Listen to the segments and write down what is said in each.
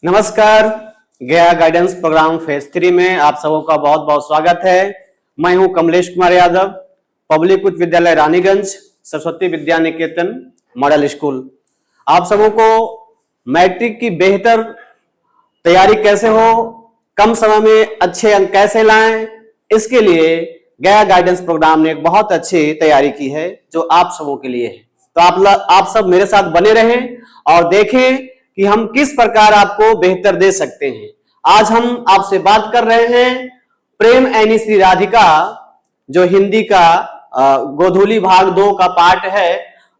नमस्कार। गया guidance programme phase 3 में आप सबों का बहुत बहुत स्वागत है। मैं हूं कमलेश कुमार यादव, पब्लिक उच्च विद्यालय रानीगंज, सरस्वती विद्या निकेतन मॉडल स्कूल। आप सबों को मैट्रिक की बेहतर तैयारी कैसे हो, कम समय में अच्छे अंक कैसे लाएं, इसके लिए गया गाइडेंस प्रोग्राम ने एक बहुत अच्छी तैयारी की है जो आप सबों के लिए है। तो आप सब मेरे साथ बने रहें और देखें कि हम किस प्रकार आपको बेहतर दे सकते हैं। आज हम आपसे बात कर रहे हैं प्रेम ऐनी श्री राधिका, जो हिंदी का गोधूली भाग 2 का पार्ट है,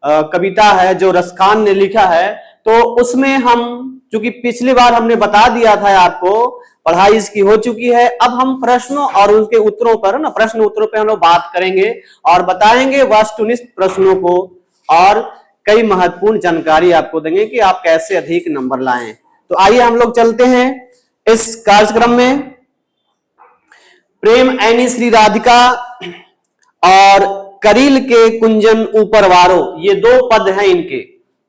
कविता है जो रसखान ने लिखा है। तो उसमें हम, चूंकि पिछली बार हमने बता दिया था आपको, पढ़ाई इसकी हो चुकी है। अब हम प्रश्नों और उनके उत्तरों पर प्रश्न उत्तरों पर हम लोग बात करेंगे और बताएंगे वस्तुनिष्ठ प्रश्नों को और कई महत्वपूर्ण जानकारी आपको देंगे कि आप कैसे अधिक नंबर लाएं। तो आइए हम लोग चलते हैं इस कार्यक्रम में। प्रेम ऐनी श्री राधिका और करील के कुंजन ऊपर वारो, ये दो पद हैं इनके।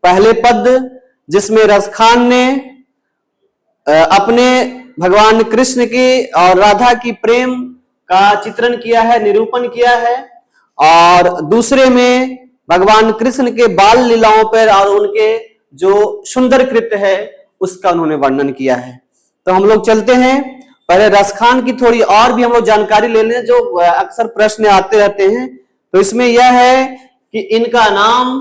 पहले पद जिसमें रसखान ने अपने भगवान कृष्ण की और राधा की प्रेम का चित्रण किया है, निरूपण किया है, और दूसरे में भगवान कृष्ण के बाल लीलाओं पर और उनके जो सुंदर कृत्य है उसका उन्होंने वर्णन किया है। तो हम लोग चलते हैं। पहले रसखान की थोड़ी और भी हम लोग जानकारी ले लें, जो अक्सर प्रश्न आते रहते हैं। तो इसमें यह है कि इनका नाम,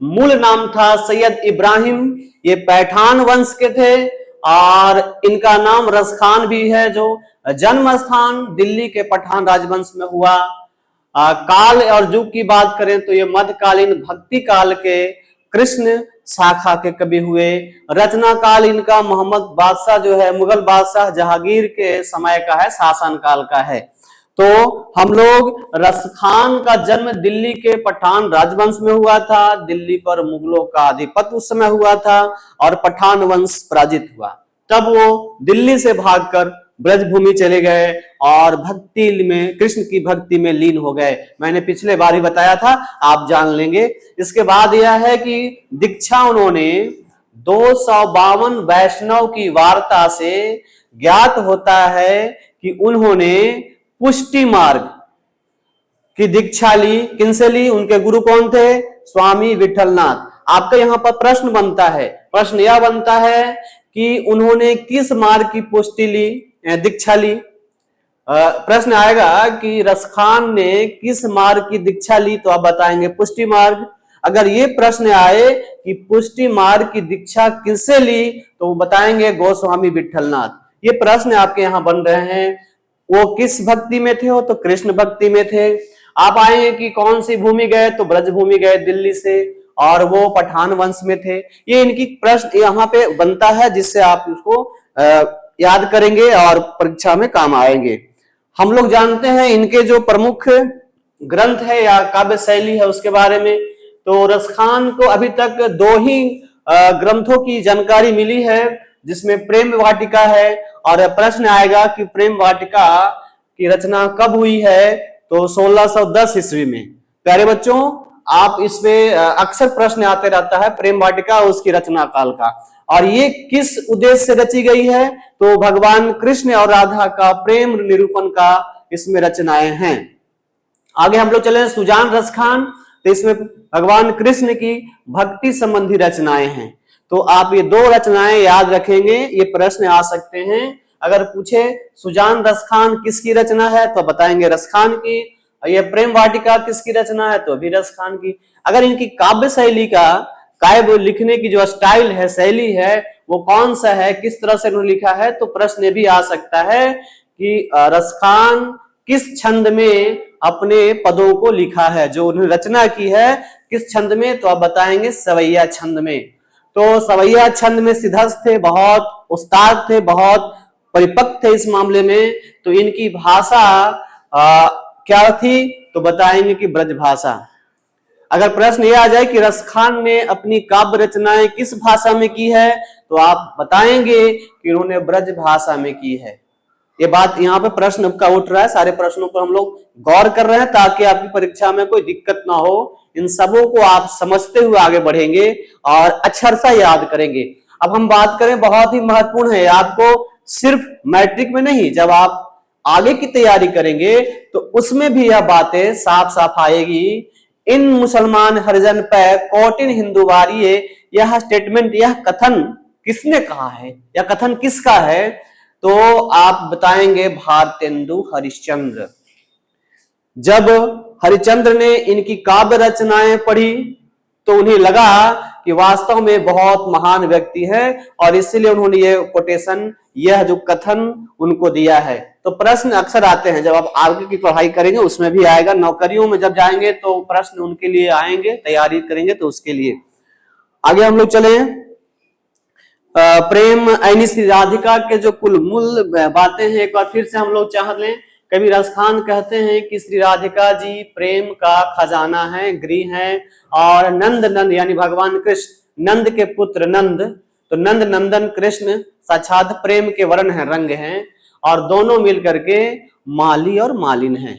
मूल नाम था सैयद इब्राहिम, ये पैठान वंश के थे, और इनका नाम रसखान भी है, जो जन्म स्थान दिल्ली के पठान राजवंश में हुआ। काल और युग की बात करें तो ये मध्यकालीन भक्ति काल के कृष्ण शाखा के कवि हुए। रचना काल इनका मोहम्मद बादशाह जो है, मुगल बादशाह जहांगीर के समय का है, शासन काल का है। तो हम लोग, रसखान का जन्म दिल्ली के पठान राजवंश में हुआ था। दिल्ली पर मुगलों का आधिपत्य उस समय हुआ था और पठान वंश पराजित हुआ। तब वो दिल्ली से भागकर ब्रजभूमि चले गए और भक्ति में, कृष्ण की भक्ति में लीन हो गए। मैंने पिछले बार ही बताया था, आप जान लेंगे। इसके बाद यह है कि दीक्षा उन्होंने 252 वैष्णव की वार्ता से ज्ञात होता है कि उन्होंने पुष्टि मार्ग की दीक्षा ली। किनसे ली? उनके गुरु कौन थे? स्वामी विठलनाथ। आपका यहां पर प्रश्न बनता है, प्रश्न यह बनता है कि उन्होंने किस मार्ग की पुष्टि ली, दीक्षा ली। प्रश्न आएगा कि रसखान ने किस मार्ग की दीक्षा ली, तो आप बताएंगे पुष्टि मार्ग। अगर ये प्रश्न आए कि पुष्टि मार्ग की दीक्षा किससे ली, तो बताएंगे गोस्वामी विठलनाथ। ये प्रश्न आपके यहाँ बन रहे हैं। वो किस भक्ति में थे? वो तो कृष्ण भक्ति में थे। आप आएंगे कि कौन सी भूमि गए, तो ब्रज भूमि गए दिल्ली से, और वो पठान वंश में थे। ये इनकी प्रश्न यहाँ पे बनता है, जिससे आप उसको याद करेंगे और परीक्षा में काम आएंगे। हम लोग जानते हैं इनके जो प्रमुख ग्रंथ है या काव्य शैली है उसके बारे में। तो रसखान को अभी तक 2 ही ग्रंथों की जानकारी मिली है, जिसमें प्रेम वाटिका है। और प्रश्न आएगा कि प्रेम वाटिका की रचना कब हुई है, तो 1610 ईस्वी में। प्यारे बच्चों, आप इसमें अक्सर प्रश्न आते रहता है प्रेम वाटिका उसकी रचना काल का। और ये किस उद्देश्य से रची गई है, तो भगवान कृष्ण और राधा का प्रेम निरूपण का इसमें रचनाएं हैं। आगे हम लोग चले सुजान रसखान, तो इसमें भगवान कृष्ण की भक्ति संबंधी रचनाएं हैं। तो आप ये 2 रचनाएं याद रखेंगे, ये प्रश्न आ सकते हैं। अगर पूछे सुजान रसखान किसकी रचना है, तो बताएंगे रसखान की। ये प्रेम वाटिका किसकी रचना है, तो भी रसखान की। अगर इनकी काव्य शैली का, काव्य लिखने की जो स्टाइल है, शैली है, वो कौन सा है, किस तरह से उन्होंने लिखा है, तो प्रश्न भी आ सकता है कि रसखान किस छंद में अपने पदों को लिखा है, जो उन्होंने रचना की है किस छंद में, तो आप बताएंगे सवैया छंद में। तो सवैया छंद में सिद्धस्थ थे, बहुत उस्ताद थे, बहुत परिपक्व थे इस मामले में। तो इनकी भाषा क्या थी, तो बताएंगे कि ब्रज भाषा। अगर प्रश्न यह आ जाए कि रसखान ने अपनी काव्य रचनाएं किस भाषा में की है, तो आप बताएंगे कि उन्होंने ब्रज भाषा में की है। ये बात यहाँ पे प्रश्न का उठ रहा है, सारे प्रश्नों पर हम लोग गौर कर रहे हैं ताकि आपकी परीक्षा में कोई दिक्कत ना हो। इन सबों को आप समझते हुए आगे बढ़ेंगे और अक्षरशः याद करेंगे। अब हम बात करें, बहुत ही महत्वपूर्ण है, आपको सिर्फ मैट्रिक में नहीं, जब आप आगे की तैयारी करेंगे तो उसमें भी यह बातें साफ साफ आएगी। इन मुसलमान हरिजन पे कौटिन हिंदुवारिये, यह स्टेटमेंट, यह कथन किसने कहा है, यह कथन किसका है? तो आप बताएंगे भारतेंदु हरिश्चंद्र। जब हरिश्चंद्र ने इनकी काव्य रचनाएं पढ़ी तो उन्हें लगा कि वास्तव में बहुत महान व्यक्ति है, और इसीलिए उन्होंने ये कोटेशन, यह जो कथन उनको दिया है। तो प्रश्न अक्सर आते हैं, जब आप आगे की पढ़ाई करेंगे उसमें भी आएगा, नौकरियों में जब जाएंगे तो प्रश्न उनके लिए आएंगे, तैयारी करेंगे तो उसके लिए। आगे हम लोग चले। प्रेम ऐनी श्री राधिका के जो कुल मूल बातें हैं एक बार फिर से हम लोग चाह लें। कवि रसखान कहते हैं कि श्री राधिका जी प्रेम का खजाना है, गृह है, और नंद नंद यानी भगवान कृष्ण, नंद के पुत्र नंद, तो नंद नंदन कृष्ण साक्षात प्रेम के वर्ण हैं, रंग हैं, और दोनों मिलकर के माली और मालिन हैं,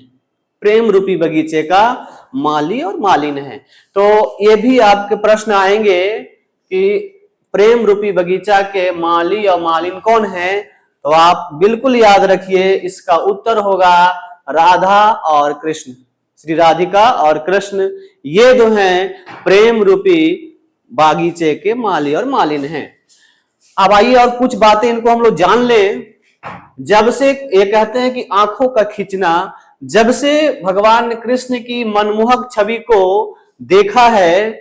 प्रेम रूपी बगीचे का माली और मालिन है। तो ये भी आपके प्रश्न आएंगे कि प्रेम रूपी बगीचा के माली और मालिन कौन है? तो आप बिल्कुल याद रखिए, इसका उत्तर होगा राधा और कृष्ण। श्री राधिका और कृष्ण ये जो हैं प्रेम रूपी बागीचे के माली और मालिन हैं। अब आइए और कुछ बातें इनको हम लोग जान लें। जब से ये कहते हैं कि आंखों का खींचना, जब से भगवान कृष्ण की मनमोहक छवि को देखा है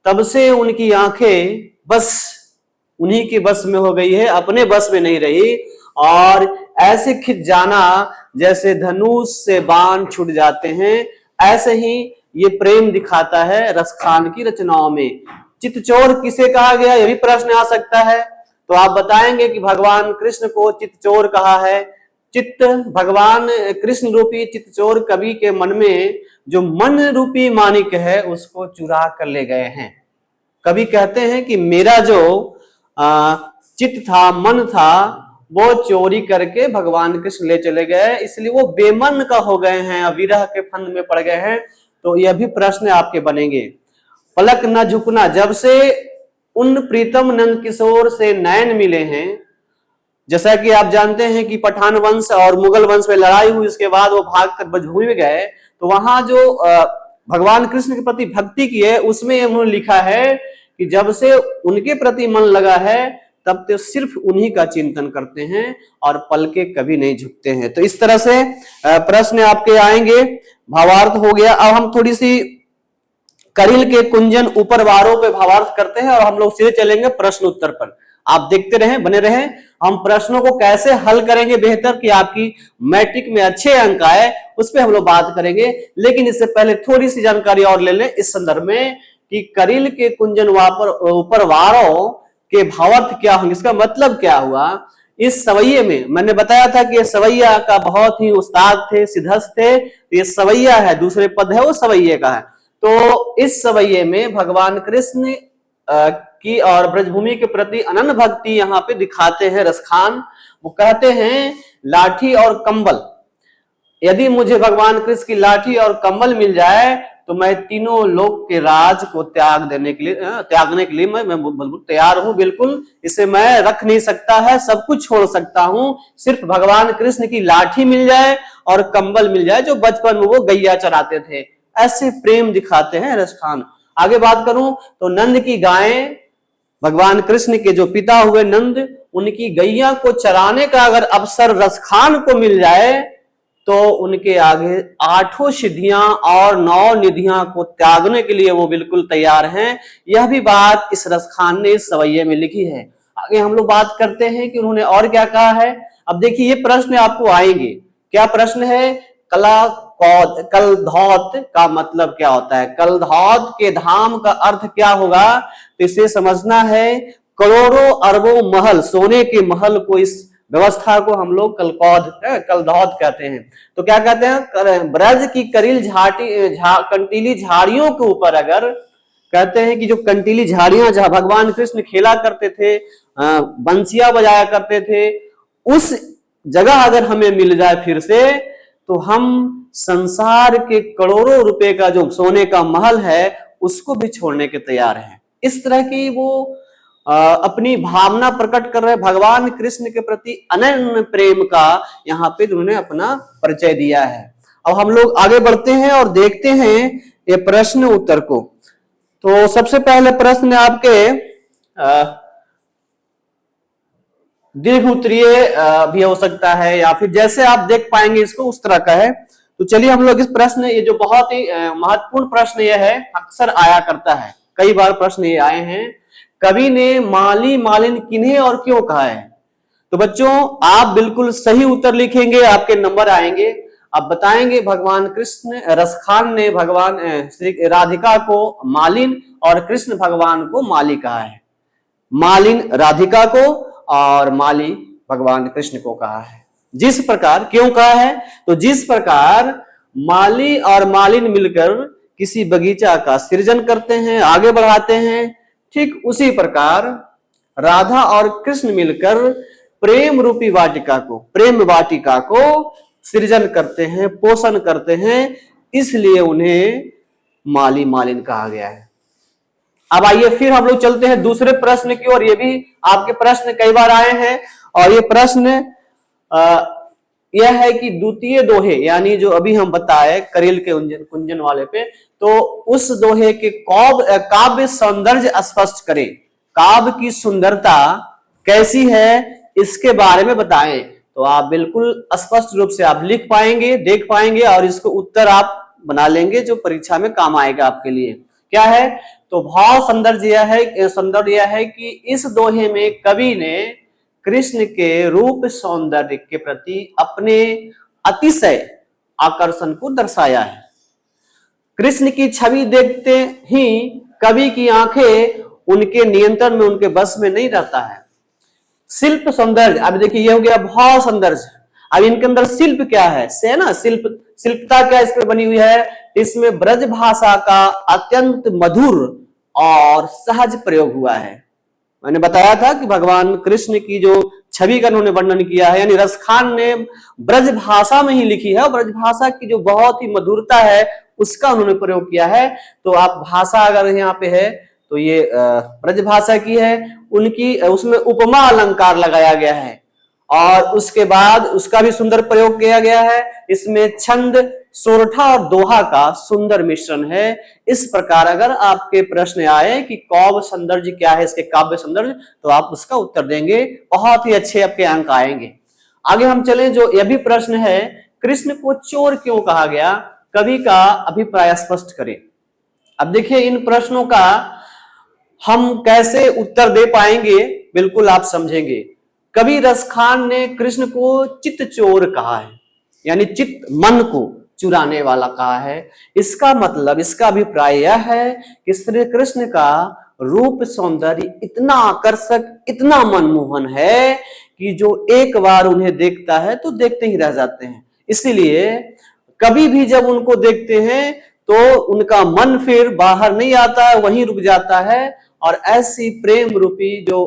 तब से उनकी आंखें बस उन्हीं के बस में हो गई है, अपने बस में नहीं रही, और ऐसे खिंच जाना जैसे धनुष से बाण छूट जाते हैं, ऐसे ही ये प्रेम दिखाता है रसखान की रचनाओं में। चित्तचोर किसे कहा गया, यह भी प्रश्न आ सकता है, तो आप बताएंगे कि भगवान कृष्ण को चित्तचोर कहा है। चित्त, भगवान कृष्ण रूपी चित्तचोर कवि के मन में जो मन रूपी माणिक है उसको चुरा कर ले गए हैं। कवि कहते हैं कि मेरा जो चित्त था, मन था, वो चोरी करके भगवान कृष्ण ले चले गए, इसलिए वो बेमन का हो गए हैं, विरह के फंद में पड़ गए हैं। तो यह भी प्रश्न आपके बनेंगे। पलक न झुकना, जब से उन प्रीतम नंद किशोर से नयन मिले हैं, जैसा कि आप जानते हैं कि पठान वंश और मुगल वंश में लड़ाई हुई, उसके बाद वो भागकर ब्रजभूमि में गए, तो वहां जो भगवान कृष्ण के प्रति भक्ति की है उसमें उन्होंने लिखा है कि जब से उनके प्रति मन लगा है तब तो सिर्फ उन्हीं का चिंतन करते हैं और पलके कभी नहीं झुकते हैं। तो इस तरह से प्रश्न आपके आएंगे। भावार्थ हो गया। अब हम थोड़ी सी करिल के कुंजन ऊपर वारों पे भावार्थ करते हैं और हम लोग सीधे चलेंगे प्रश्न उत्तर पर। आप देखते रहें, बने रहें। हम प्रश्नों को कैसे हल करेंगे बेहतर कि आपकी मैट्रिक में अच्छे अंक आए, उस पर हम लोग बात करेंगे। लेकिन इससे पहले थोड़ी सी जानकारी और ले लें इस संदर्भ में कि करिल के कुंजन ऊपर वारों के भावार्थ क्या होंगे, इसका मतलब क्या हुआ। इस सवैये में मैंने बताया था कि ये सवैया का बहुत ही उस्ताद थे, सिद्धस्थ थे। ये सवैया है, दूसरे पद है वो सवैये का है। तो इस सवैये में भगवान कृष्ण की और ब्रजभूमि के प्रति अनन्य भक्ति यहाँ पे दिखाते हैं रसखान। वो कहते हैं लाठी और कंबल, यदि मुझे भगवान कृष्ण की लाठी और कंबल मिल जाए तो मैं तीनों लोक के राज को त्यागने के लिए मैं तैयार हूं। बिल्कुल, इसे मैं रख नहीं सकता है, सब कुछ छोड़ सकता हूं, सिर्फ भगवान कृष्ण की लाठी मिल जाए और कंबल मिल जाए, जो बचपन में वो गैया चराते थे। ऐसे प्रेम दिखाते हैं रसखान। आगे बात करूं तो नंद की गायें, भगवान कृष्ण के जो पिता हुए नंद, उनकी गैया को चराने का अगर अवसर रसखान को मिल जाए तो उनके आगे 8 सिद्धियां और 9 निधियां को त्यागने के लिए वो बिल्कुल तैयार हैं। यह भी बात इस रसखान ने इस सवैये में लिखी है। आगे हम लोग बात करते हैं कि उन्होंने और क्या कहा है। अब देखिए ये प्रश्न आपको आएंगे। क्या प्रश्न है? कलधौत का मतलब क्या होता है? कलधौत के धाम का अर्थ क्या होगा? तो इसे समझना है, करोड़ों अरबों महल, सोने के महल को, इस व्यवस्था को हम लोग कलधौत कहते हैं। तो क्या कहते हैं? ब्रज की करील कंटीली झाड़ियों के ऊपर, अगर कहते हैं कि जो कंटीली झाड़ियां जहां भगवान कृष्ण खेला करते थे, बंसिया बजाया करते थे, उस जगह अगर हमें मिल जाए फिर से, तो हम संसार के करोड़ों रुपए का जो सोने का महल है उसको भी छोड़ने के तैयार हैं। इस तरह की वो अपनी भावना प्रकट कर रहे, भगवान कृष्ण के प्रति अनन्य प्रेम का यहाँ पे उन्होंने अपना परिचय दिया है। अब हम लोग आगे बढ़ते हैं और देखते हैं ये प्रश्न उत्तर को। तो सबसे पहले प्रश्न आपके दीर्घ उत्तरीय भी हो सकता है, या फिर जैसे आप देख पाएंगे इसको उस तरह का है। तो चलिए हम लोग इस प्रश्न, ये जो बहुत ही महत्वपूर्ण प्रश्न ये है, अक्सर आया करता है, कई बार प्रश्न ये आए हैं, कवि ने माली मालिन किन्हें और क्यों कहा है। तो बच्चों आप बिल्कुल सही उत्तर लिखेंगे, आपके नंबर आएंगे। आप बताएंगे भगवान कृष्ण, रसखान ने भगवान श्री राधिका को मालिन और कृष्ण भगवान को माली कहा है। मालिन राधिका को और माली भगवान कृष्ण को कहा है। जिस प्रकार, क्यों कहा है, तो जिस प्रकार माली और मालिन मिलकर किसी बगीचा का सृजन करते हैं, आगे बढ़ाते हैं, ठीक उसी प्रकार राधा और कृष्ण मिलकर प्रेम रूपी वाटिका को, प्रेम वाटिका को सृजन करते हैं, पोषण करते हैं, इसलिए उन्हें माली मालिन कहा गया है। अब आइए फिर हम लोग चलते हैं दूसरे प्रश्न की ओर। ये भी आपके प्रश्न कई बार आए हैं, और ये प्रश्न यह है कि द्वितीय दोहे, यानी जो अभी हम बताए करेल के कुंजन वाले पे, तो उस दोहे के काव्य सौंदर्य स्पष्ट करें, काव्य की सुंदरता कैसी है इसके बारे में बताएं। तो आप बिल्कुल स्पष्ट रूप से आप लिख पाएंगे, देख पाएंगे, और इसको उत्तर आप बना लेंगे जो परीक्षा में काम आएगा आपके लिए। क्या है, तो भाव सौंदर्य यह है कि इस दोहे में कवि ने कृष्ण के रूप सौंदर्य के प्रति अपने अतिशय आकर्षण को दर्शाया है। कृष्ण की छवि देखते ही कवि की आंखें उनके नियंत्रण में, उनके बस में नहीं रहता है। शिल्प सौंदर्य, अब देखिए ये हो गया भाव सौंदर्य। अब इनके अंदर शिल्प क्या है, से ना शिल्पता क्या इसमें बनी हुई है, इसमें ब्रज भाषा का अत्यंत मधुर और सहज प्रयोग हुआ है। मैंने बताया था कि भगवान कृष्ण की जो छवि का उन्होंने वर्णन किया है, यानी रसखान ने ब्रज भाषा में ही लिखी है, और ब्रज भाषा की जो बहुत ही मधुरता है उसका उन्होंने प्रयोग किया है। तो आप भाषा अगर यहाँ पे है तो ये ब्रज भाषा की है, उनकी उसमें उपमा अलंकार लगाया गया है, और उसके बाद उसका भी सुंदर प्रयोग किया गया है। इसमें छंद, सोरठा और दोहा का सुंदर मिश्रण है। इस प्रकार अगर आपके प्रश्न आए कि काव्य सौंदर्य क्या है, इसके काव्य सौंदर्य, तो आप उसका उत्तर देंगे, बहुत ही अच्छे आपके अंक आएंगे। आगे हम चलें, जो यह भी प्रश्न है, कृष्ण को चोर क्यों कहा गया, कवि का अभिप्राय स्पष्ट करें। अब देखिए इन प्रश्नों का हम कैसे उत्तर दे पाएंगे, बिल्कुल आप समझेंगे। कवि रसखान ने कृष्ण को चित्त चोर कहा है, यानी चित्त मन को चुराने वाला कहा है। इसका मतलब, इसका अभिप्राय यह है कि श्री कृष्ण का रूप सौंदर्य इतना आकर्षक, इतना मनमोहन है कि जो एक बार उन्हें देखता है तो देखते ही रह जाते हैं। इसीलिए कभी भी जब उनको देखते हैं तो उनका मन फिर बाहर नहीं आता है, वहीं रुक जाता है, और ऐसी प्रेम रूपी जो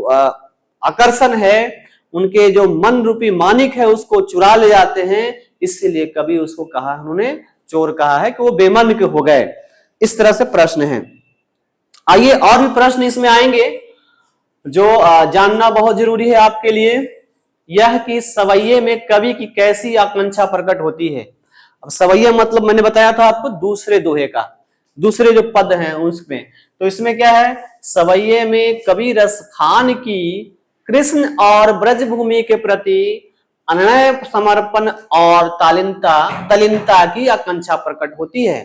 आकर्षण है, उनके जो मन रूपी मानिक है उसको चुरा ले जाते हैं। इसीलिए कभी उसको कहा, उन्होंने चोर कहा है कि वो बेमन के हो गए। इस तरह से प्रश्न है। आइए और भी प्रश्न इसमें आएंगे जो जानना बहुत जरूरी है आपके लिए, यह कि सवैये में कवि की कैसी आकांक्षा प्रकट होती है। अब सवैया मतलब मैंने बताया था आपको दूसरे दोहे का, दूसरे जो पद हैं उसमें, तो इसमें क्या है, सवैये में कवि रसखान की कृष्ण और ब्रजभूमि के प्रति अनन्य समर्पण और तलीनता की आकांक्षा प्रकट होती है।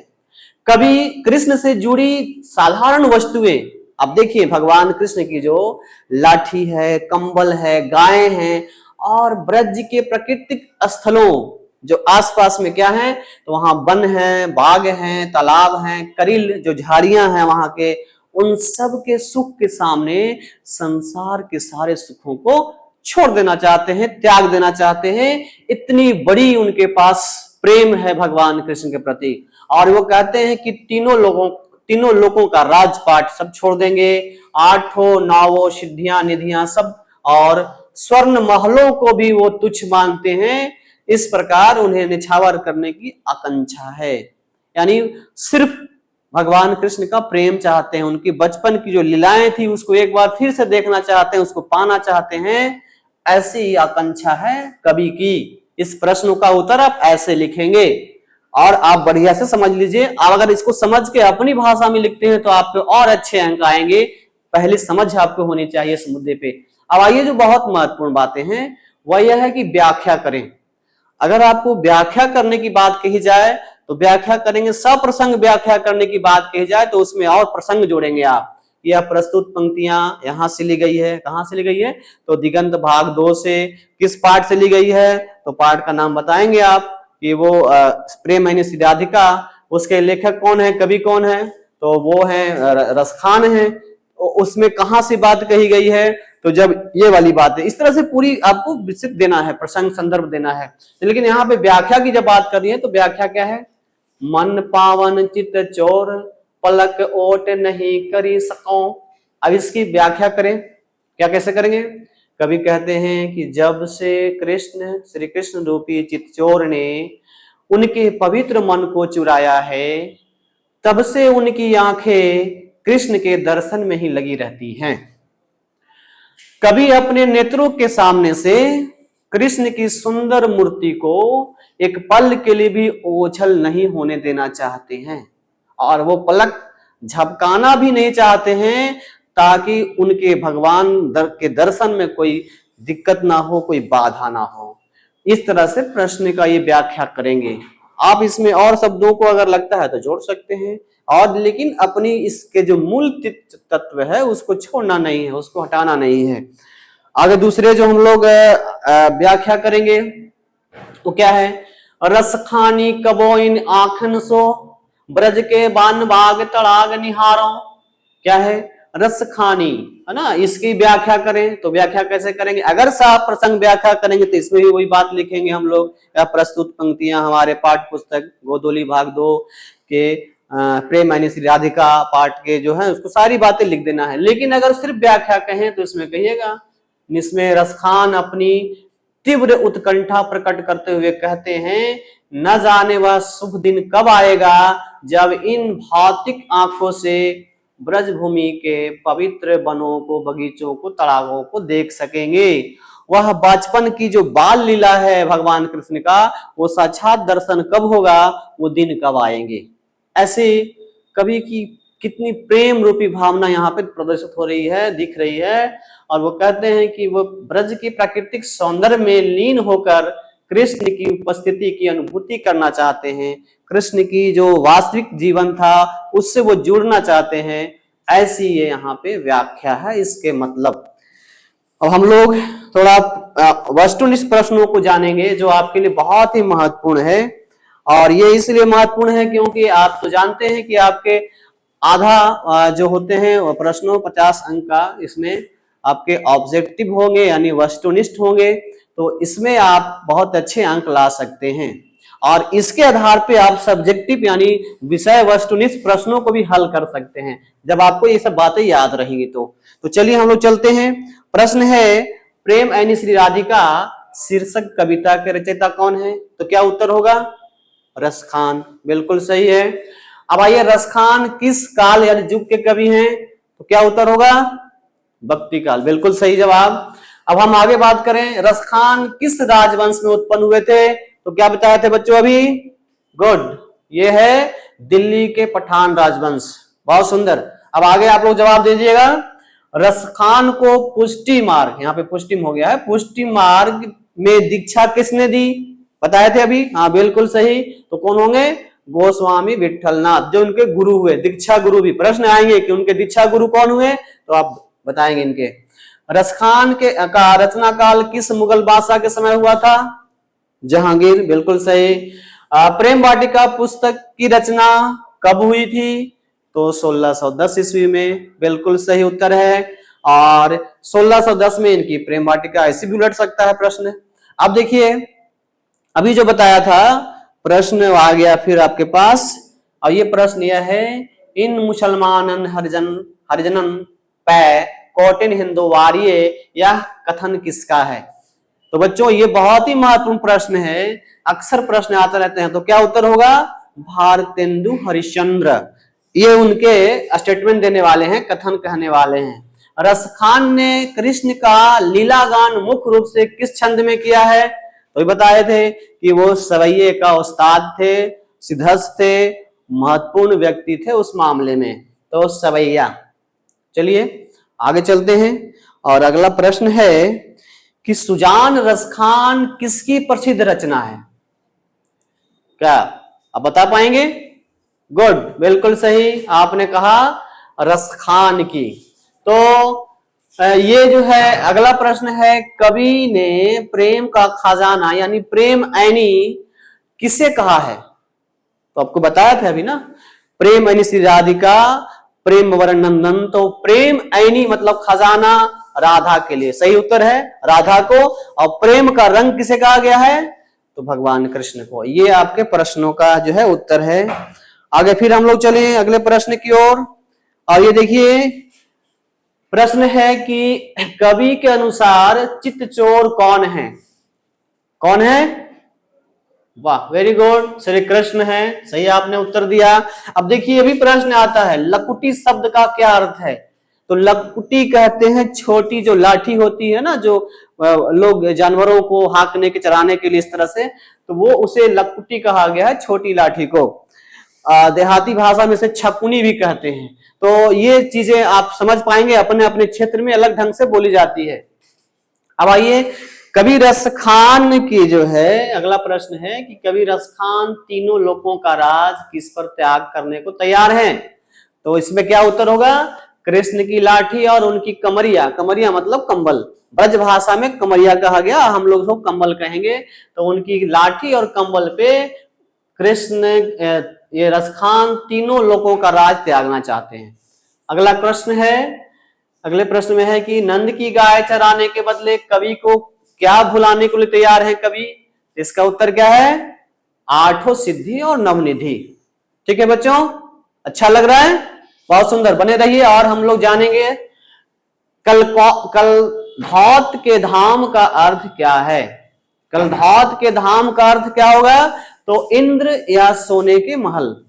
कवि कृष्ण से जुड़ी साधारण वस्तुएं, अब देखिए भगवान कृष्ण की जो लाठी है, कंबल है, गायें हैं, और ब्रज के प्राकृतिक स्थलों जो आसपास में क्या है, तो वहां वन है, बाग हैं, तालाब हैं, करील जो झाड़ियां हैं वहां के, उन सब के सुख के सामने संसार के सारे सुखों को छोड़ देना चाहते हैं, त्याग देना चाहते हैं। इतनी बड़ी उनके पास प्रेम है भगवान कृष्ण के प्रति, और वो कहते हैं कि तीनों लोगों का राजपाट सब छोड़ देंगे, 8-9 सिद्धियां निधियां सब, और स्वर्ण महलों को भी वो तुच्छ मानते हैं। इस प्रकार उन्हें निछावर करने की आकांक्षा है, यानी सिर्फ भगवान कृष्ण का प्रेम चाहते हैं, उनकी बचपन की जो लीलाएं थी उसको एक बार फिर से देखना चाहते हैं, उसको पाना चाहते हैं, ऐसी आकांक्षा है कवि की। इस प्रश्न का उत्तर आप ऐसे लिखेंगे और आप बढ़िया से समझ लीजिए। आप अगर इसको समझ के अपनी भाषा में लिखते हैं तो आपके और अच्छे अंक आएंगे। पहले समझ आपको होनी चाहिए इस मुद्दे पे। अब आइए, जो बहुत महत्वपूर्ण बातें हैं वह यह है कि व्याख्या करें। अगर आपको व्याख्या करने की बात कही जाए तो व्याख्या करेंगे, सप्रसंग व्याख्या करने की बात कही जाए तो उसमें और प्रसंग जोड़ेंगे आप। यह प्रस्तुत पंक्तियां यहां से ली गई है, कहां से ली गई है, तो दिगंत भाग 2 से। किस पाठ से ली गई है, तो पाठ का नाम बताएंगे आप कि वो प्रेम श्री राधिका, उसके लेखक कौन है, कवि कौन है, तो वो है रसखान है। उसमें कहां से बात कही गई है, तो जब ये वाली बात है, इस तरह से पूरी आपको विस्तृत देना है, प्रसंग संदर्भ देना है। लेकिन यहाँ पे व्याख्या की जब बात कर रही है तो व्याख्या क्या है, मन पावन चित चोर पलक ओट नहीं करी सको। अब इसकी व्याख्या करें, क्या कैसे करेंगे। कवि कहते हैं कि जब से कृष्ण, श्री कृष्ण रूपी चितचोर ने उनके पवित्र मन को चुराया है, तब से उनकी आंखें कृष्ण के दर्शन में ही लगी रहती हैं। कभी अपने नेत्रों के सामने से कृष्ण की सुंदर मूर्ति को एक पल के लिए भी ओझल नहीं होने देना चाहते हैं, और वो पलक झपकाना भी नहीं चाहते हैं, ताकि उनके भगवान के दर्शन में कोई दिक्कत ना हो, कोई बाधा ना हो। इस तरह से प्रश्न का ये व्याख्या करेंगे। आप इसमें और शब्दों को अगर लगता है तो जोड़ सकते हैं, और लेकिन अपनी इसके जो मूल तत्व है उसको छोड़ना नहीं है, उसको हटाना नहीं है। आगे दूसरे जो हम लोग व्याख्या करेंगे तो क्या है, रसखानी कबो इन आखन सो ब्रज के बान बाग तड़ाग निहारो। क्या है, रसखानी है ना, इसकी व्याख्या करें तो व्याख्या कैसे करेंगे। अगर साफ प्रसंग व्याख्या करेंगे तो इसमें भी वही बात लिखेंगे हम लोग, या प्रस्तुत पंक्तियां हमारे पाठ पुस्तक गोदोली भाग 2 के प्रेम श्री राधिका पाठ के जो है उसको सारी बातें लिख देना है। लेकिन अगर सिर्फ व्याख्या कहें तो इसमें कहिएगा, इसमें रसखान अपनी तीव्र उत्कंठा प्रकट करते हुए कहते हैं, न जाने वह शुभ दिन कब आएगा जब इन भौतिक आंखों से ब्रजभूमि के पवित्र वनों को, बगीचों को, तालाबों को देख सकेंगे। वह बचपन की जो बाल लीला है भगवान कृष्ण का, वो साक्षात दर्शन कब होगा, वो दिन कब आएंगे। ऐसे कवि की कितनी प्रेम रूपी भावना यहाँ पे प्रदर्शित हो रही है, दिख रही है। और वो कहते हैं कि वो ब्रज की प्राकृतिक सौंदर्य में लीन होकर कृष्ण की उपस्थिति की अनुभूति करना चाहते हैं, कृष्ण की जो वास्तविक जीवन था उससे वो जुड़ना चाहते हैं। ऐसी ये यहाँ पे व्याख्या है इसके मतलब। अब हम लोग थोड़ा वस्तुनिष्ठ प्रश्नों को जानेंगे जो आपके लिए बहुत ही महत्वपूर्ण है। और ये इसलिए महत्वपूर्ण है क्योंकि आप तो जानते हैं कि आपके आधा जो होते हैं प्रश्नों 50 अंक का, इसमें आपके ऑब्जेक्टिव होंगे यानी वस्तुनिष्ठ होंगे, तो इसमें आप बहुत अच्छे अंक ला सकते हैं। और इसके आधार पे आप सब्जेक्टिव यानी विषय वस्तुनिष्ठ प्रश्नों को भी हल कर सकते हैं जब आपको ये सब बातें याद रहेंगी। तो चलिए हम लोग चलते हैं। प्रश्न है, प्रेम ऐनी श्री राधिका शीर्षक कविता के रचयिता कौन है, तो क्या उत्तर होगा, रसखान। बिल्कुल सही है। अब आइए, रसखान किस काल यानी युग के कवि हैं, तो क्या उत्तर होगा, भक्ति काल। बिल्कुल सही जवाब। अब हम आगे बात करें, रसखान किस राजवंश में उत्पन्न हुए थे, तो क्या बताए थे बच्चों अभी, गुड, ये है दिल्ली के पठान राजवंश। बहुत सुंदर। अब आगे आप लोग जवाब दीजिएगा। रसखान को पुष्टि मार्ग, यहाँ पे पुष्टि हो गया है, पुष्टि मार्ग में दीक्षा किसने दी, बताए थे अभी, हाँ बिल्कुल सही। तो कौन होंगे, गोस्वामी विठलनाथ, जो उनके गुरु हुए, दीक्षा गुरु भी प्रश्न आएंगे कि उनके दीक्षा गुरु कौन हुए, तो आप बताएंगे इनके। रसखान के का रचना काल किस मुगल बादशाह के समय हुआ था, जहांगीर। बिल्कुल सही। प्रेम वाटिका पुस्तक की रचना कब हुई थी, तो 1610 ईस्वी में। बिल्कुल सही उत्तर है। और 1610 में इनकी प्रेम वाटिका, ऐसी भी उलट सकता है प्रश्न। अब देखिए, अभी जो बताया था प्रश्न आ गया फिर आपके पास, और ये प्रश्न यह है, इन मुसलमानन हरिजनन पै कौटिन हिंदू वारिये, यह कथन किसका है। तो बच्चों ये बहुत ही महत्वपूर्ण प्रश्न है, अक्सर प्रश्न आते रहते हैं। तो क्या उत्तर होगा, भारतेंदु हरिश्चंद्र। ये उनके स्टेटमेंट देने वाले हैं, कथन कहने वाले हैं। रसखान ने कृष्ण का लीला गान मुख्य रूप से किस छंद में किया है? तो बताए थे कि वो सवैये का उस्ताद थे, सिद्धस्थ थे, महत्वपूर्ण व्यक्ति थे उस मामले में, तो सवैया। चलिए आगे चलते हैं और अगला प्रश्न है कि सुजान रसखान किसकी प्रसिद्ध रचना है? क्या आप बता पाएंगे? गुड, बिल्कुल सही, आपने कहा रसखान की। तो ये जो है अगला प्रश्न है, कवि ने प्रेम का खजाना यानी प्रेम ऐनी किसे कहा है? तो आपको बताया था अभी ना, प्रेम ऐनी श्री राधिका प्रेम वर्णनंदन, तो प्रेम ऐनी मतलब खजाना राधा के लिए, सही उत्तर है राधा को। और प्रेम का रंग किसे कहा गया है? तो भगवान कृष्ण को। ये आपके प्रश्नों का जो है उत्तर है। आगे फिर हम लोग चले अगले प्रश्न की ओर, और ये देखिए प्रश्न है कि कवि के अनुसार चित्तचोर कौन है? कौन है? वाह, वेरी गुड, श्री कृष्ण है, सही आपने उत्तर दिया। अब देखिए अभी प्रश्न आता है, लकुटी शब्द का क्या अर्थ है? तो लकुटी कहते हैं छोटी जो लाठी होती है ना, जो लोग जानवरों को हाँकने के चराने के लिए इस तरह से, तो वो उसे लकुटी कहा गया है, छोटी लाठी को। देहाती भाषा में से छकुनी भी कहते हैं। तो ये चीजें आप समझ पाएंगे, अपने अपने क्षेत्र में अलग ढंग से बोली जाती है। अब आइए, कवि रसखान की जो है अगला प्रश्न है कि कवि रसखान तीनों लोकों का राज किस पर त्याग करने को तैयार हैं? तो इसमें क्या उत्तर होगा? कृष्ण की लाठी और उनकी कमरिया। कमरिया मतलब कंबल, ब्रज भाषा में कमरिया कहा गया, हम लोग उसको कंबल कहेंगे। तो उनकी लाठी और कंबल पे कृष्ण ये रसखान तीनों लोगों का राज त्यागना चाहते हैं। अगला प्रश्न है, अगले प्रश्न में है कि नंद की गाय चराने के बदले कवि को क्या भुलाने के लिए तैयार है कवि? इसका उत्तर क्या है? आठों सिद्धि और नवनिधि। ठीक है बच्चों, अच्छा लग रहा है? बहुत सुंदर, बने रहिए और हम लोग जानेंगे कलधौत के धाम का अर्थ क्या है। कलधौत के धाम का अर्थ क्या होगा? तो इंद्र या सोने के महल।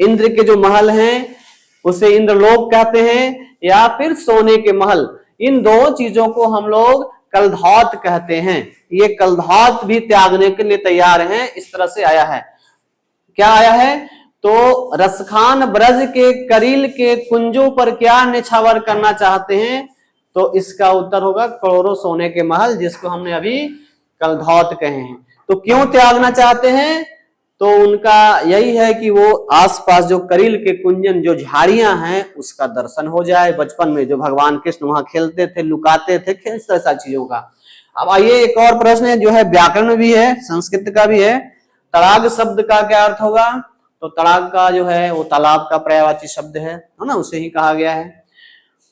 इंद्र के जो महल हैं उसे इंद्रलोक कहते हैं, या फिर सोने के महल। इन दो चीजों को हम लोग कलधौत कहते हैं। ये कलधौत भी त्यागने के लिए तैयार हैं, इस तरह से आया है। क्या आया है? तो रसखान ब्रज के करील के कुंजों पर क्या निछावर करना चाहते हैं? तो इसका उत्तर होगा करोड़ों सोने के महल, जिसको हमने अभी कलधौत कहे हैं। तो क्यों त्यागना चाहते हैं? तो उनका यही है कि वो आसपास जो करील के कुंजन जो झाड़ियां हैं उसका दर्शन हो जाए। बचपन में जो भगवान कृष्ण वहां खेलते थे, लुकाते थे, इस तरह सारी चीजों का। अब आइए एक और प्रश्न है जो है व्याकरण भी है, संस्कृत का भी है। तड़ाग शब्द का क्या अर्थ होगा? तो तड़ाग का जो है वो तालाब का पर्यायवाची शब्द है ना, उसे ही कहा गया है।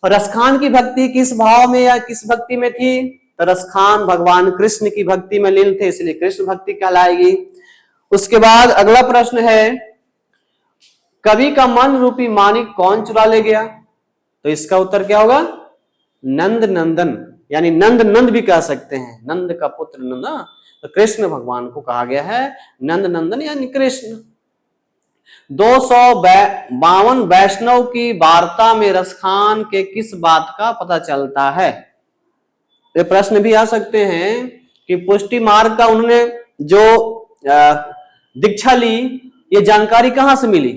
रसखान की भक्ति किस भाव में या किस भक्ति में थी? तो रसखान भगवान कृष्ण की भक्ति में लीन थे, इसलिए कृष्ण भक्ति कहलाएगी। उसके बाद अगला प्रश्न है, कवि का मन रूपी माणिक कौन चुरा ले गया? तो इसका उत्तर क्या होगा? नंद नंदन, यानी नंद नंद भी कह सकते हैं, नंद का पुत्र नंद। तो कृष्ण भगवान को कहा गया है नंद नंदन यानी कृष्ण। 252 वैष्णव की वार्ता में रसखान के किस बात का पता चलता है? ये प्रश्न भी आ सकते हैं कि पुष्टि मार्ग का उन्होंने जो दीक्षा ली, ये जानकारी कहां से मिली?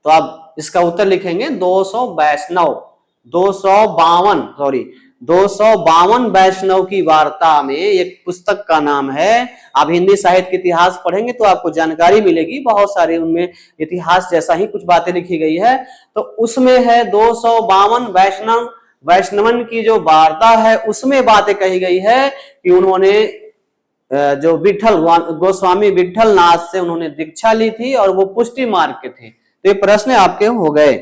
तो आप इसका उत्तर लिखेंगे 252 वैष्णव की वार्ता में। एक पुस्तक का नाम है, आप हिंदी साहित्य के इतिहास पढ़ेंगे तो आपको जानकारी मिलेगी, बहुत सारे उनमें इतिहास जैसा ही कुछ बातें लिखी गई है। तो उसमें है 252 वैष्णवन की जो वार्ता है उसमें बातें कही गई है कि उन्होंने जो विठल गोस्वामी विठल नाथ से उन्होंने दीक्षा ली थी और वो पुष्टि मार्ग के थे। तो ये प्रश्न आपके हो गए।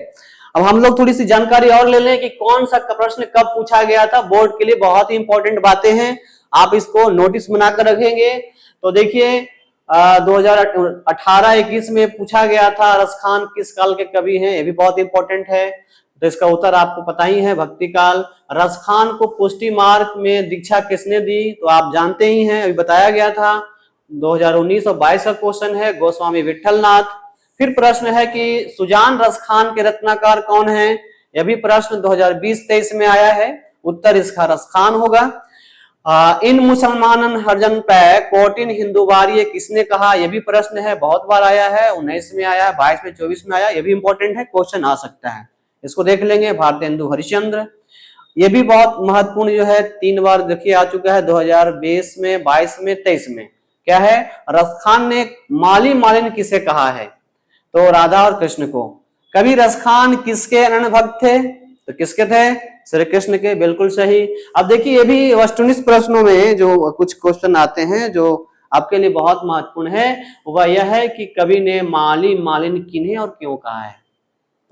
अब हम लोग थोड़ी सी जानकारी और ले लें कि कौन सा प्रश्न कब पूछा गया था। बोर्ड के लिए बहुत ही इंपॉर्टेंट बातें हैं, आप इसको नोटिस बनाकर रखेंगे। तो देखिए 2018-21 में पूछा गया था रसखान किस काल के कवि हैं, ये भी बहुत इंपॉर्टेंट है। तो इसका उत्तर आपको पता ही है, भक्ति काल। रसखान को पुष्टि मार्ग में दीक्षा किसने दी? तो आप जानते ही हैं, अभी बताया गया था। 2019 और 22 का क्वेश्चन है, गोस्वामी विठल नाथ। फिर प्रश्न है कि सुजान रसखान के रत्नाकर कौन है? यह भी प्रश्न 2020-23 में आया है। उत्तर इसका रसखान होगा। इन मुसलमानन हरजन पै कोटिन हिंदूवार ये किसने कहा? यह भी प्रश्न है, बहुत बार आया है, 19 में आया, 22 में, 24 में आया। यह भी इंपॉर्टेंट है, क्वेश्चन आ सकता है, इसको देख लेंगे। भारतेंदु हरिश्चंद्र, ये भी बहुत महत्वपूर्ण जो है, 3 बार देखिए आ चुका है, 2020 में, 22 में, 23 में। क्या है? रसखान ने माली मालिन किसे कहा है? तो राधा और कृष्ण को। कभी रसखान किसके अनन्य भक्त थे? तो किसके थे? श्री कृष्ण के, बिल्कुल सही। अब देखिए ये भी वस्तुनिष्ठ प्रश्नों में जो कुछ क्वेश्चन आते हैं जो आपके लिए बहुत महत्वपूर्ण है, वह यह है कि कवि ने माली मालिन किन्हें और क्यों कहा है।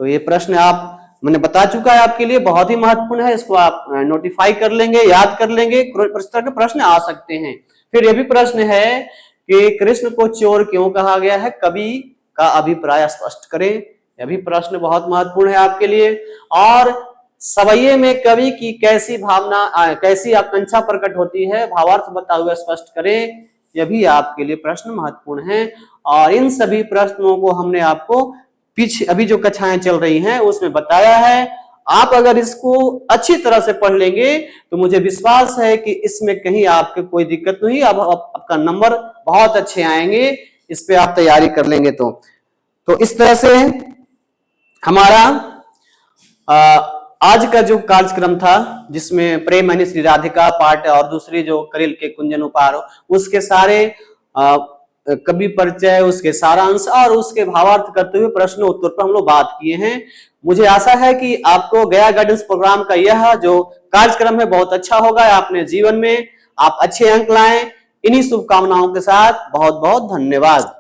तो ये प्रश्न आप मैंने बता चुका है आपके लिए, बहुत ही महत्वपूर्ण है, इसको आप नोटिफाई कर लेंगे, याद कर लेंगे, इस तरह के प्रश्न आ सकते हैं। फिर यह भी प्रश्न है कि कृष्ण को चोर क्यों कहा गया है? कवि का अभिप्राय स्पष्ट करें। यह भी प्रश्न बहुत महत्वपूर्ण है आपके लिए। और सवैये में कवि की कैसी भावना, कैसी आकांक्षा प्रकट होती है, भावार्थ बताते हुए स्पष्ट करें। यह भी आपके लिए प्रश्न महत्वपूर्ण है। और इन सभी प्रश्नों को हमने आपको पीछे अभी जो कक्षाएं चल रही हैं उसमें बताया है। आप अगर इसको अच्छी तरह से पढ़ लेंगे तो मुझे विश्वास है कि इसमें कहीं आपके कोई दिक्कत नहीं, अब आपका नंबर बहुत अच्छे आएंगे, इस पे आप तैयारी कर लेंगे। तो इस तरह से हमारा आज का जो कार्यक्रम था, जिसमें प्रेम यानी श्री राधिका पाठ और दूसरी जो करील के कुंजन उपहार, उसके सारे कवि परिचय, उसके सारांश और उसके भावार्थ करते हुए प्रश्न उत्तर पर हम लोग बात किए हैं। मुझे आशा है कि आपको गया गाइडेंस प्रोग्राम का यह जो कार्यक्रम है बहुत अच्छा होगा। अपने जीवन में आप अच्छे अंक लाएं। इन्हीं शुभकामनाओं के साथ बहुत बहुत धन्यवाद।